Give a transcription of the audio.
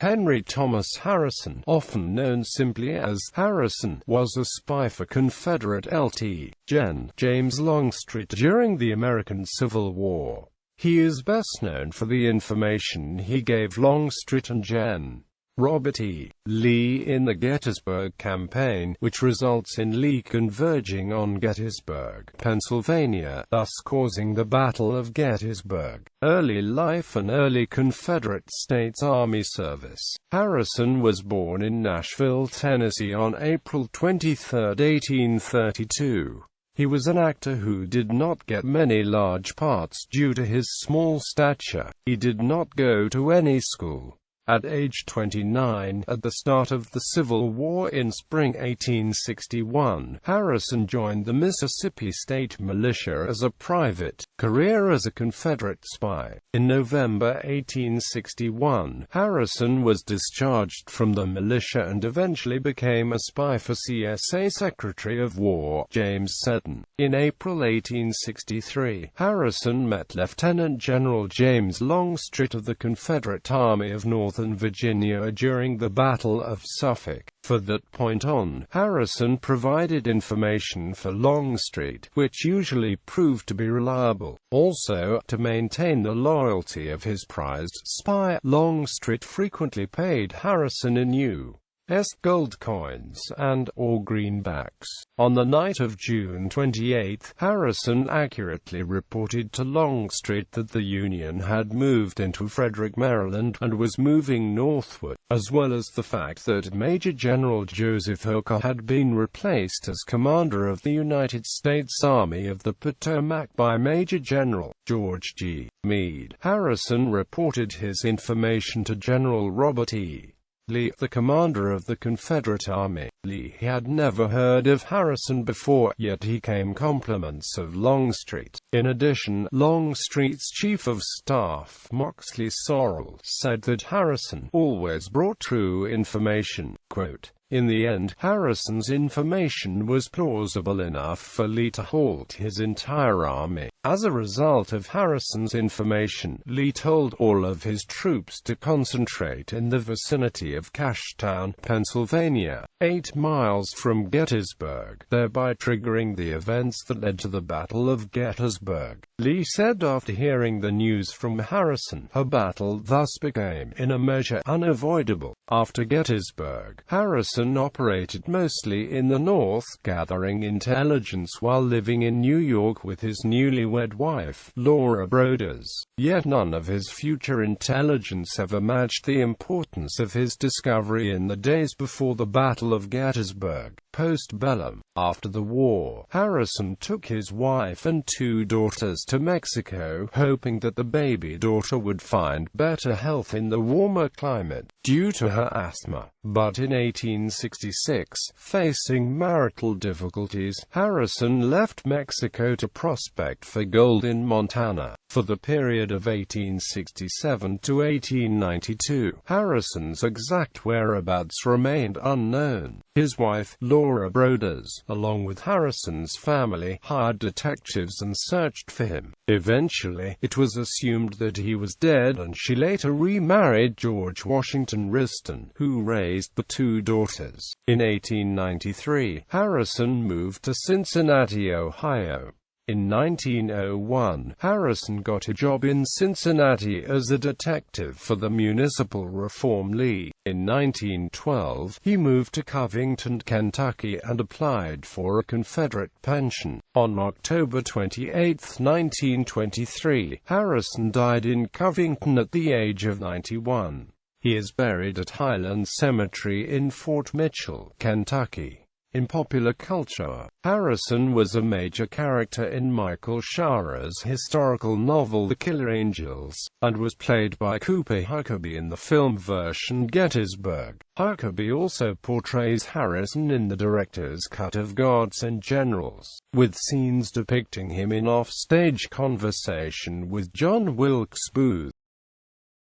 Henry Thomas Harrison, often known simply as Harrison, was a spy for Confederate Lt.Gen. James Longstreet during the American Civil War. He is best known for the information he gave Longstreet and Gen. Robert E. Lee in the Gettysburg Campaign, which results in Lee converging on Gettysburg, Pennsylvania, thus causing the Battle of Gettysburg. Early life and early Confederate States Army service. Harrison was born in Nashville, Tennessee on April 23, 1832. He was an actor who did not get many large parts due to his small stature. He did not go to any school. At age 29, at the start of the Civil War in spring 1861, Harrison joined the Mississippi State Militia as a private. Career as a Confederate spy. In November 1861, Harrison was discharged from the militia and eventually became a spy for CSA Secretary of War James Seddon. In April 1863, Harrison met Lieutenant General James Longstreet of the Confederate Army of Northern Virginia during the Battle of Suffolk. From that point on, Harrison provided information for Longstreet, which usually proved to be reliable. Also, to maintain the loyalty of his prized spy, Longstreet frequently paid Harrison in U.S. gold coins and/or greenbacks. On the night of June 28, Harrison accurately reported to Longstreet that the Union had moved into Frederick, Maryland, and was moving northward, as well as the fact that Major General Joseph Hooker had been replaced as commander of the United States Army of the Potomac by Major General George G. Meade. Harrison reported his information to General Robert E. Lee, the commander of the Confederate Army. Lee had never heard of Harrison before, yet he came compliments of Longstreet. In addition, Longstreet's chief of staff, Moxley Sorrell, said that Harrison always brought true information. Quote, "In the end, Harrison's information was plausible enough for Lee to halt his entire army. As a result of Harrison's information, Lee told all of his troops to concentrate in the vicinity of Cashtown, Pennsylvania, 8 miles from Gettysburg, thereby triggering the events that led to the Battle of Gettysburg." Lee said after hearing the news from Harrison, a battle thus became, in a measure, unavoidable. After Gettysburg, Harrison operated mostly in the North, gathering intelligence while living in New York with his newlywed wife, Laura Broders. Yet none of his future intelligence ever matched the importance of his discovery in the days before the Battle of Gettysburg. Post-bellum. After the war, Harrison took his wife and 2 daughters to Mexico, hoping that the baby daughter would find better health in the warmer climate due to her asthma. But in 1866, facing marital difficulties, Harrison left Mexico to prospect for gold in Montana. For the period of 1867 to 1892, Harrison's exact whereabouts remained unknown. His wife, Laura Broders, along with Harrison's family, hired detectives and searched for him. Eventually, it was assumed that he was dead, and she later remarried George Washington Riston, who raised the 2 daughters. In 1893, Harrison moved to Cincinnati, Ohio. In 1901, Harrison got a job in Cincinnati as a detective for the Municipal Reform League. In 1912, he moved to Covington, Kentucky, and applied for a Confederate pension. On October 28, 1923, Harrison died in Covington at the age of 91. He is buried at Highland Cemetery in Fort Mitchell, Kentucky. In popular culture, Harrison was a major character in Michael Shaara's historical novel The Killer Angels, and was played by Cooper Huckabee in the film version Gettysburg. Huckabee also portrays Harrison in the director's cut of Gods and Generals, with scenes depicting him in off-stage conversation with John Wilkes Booth.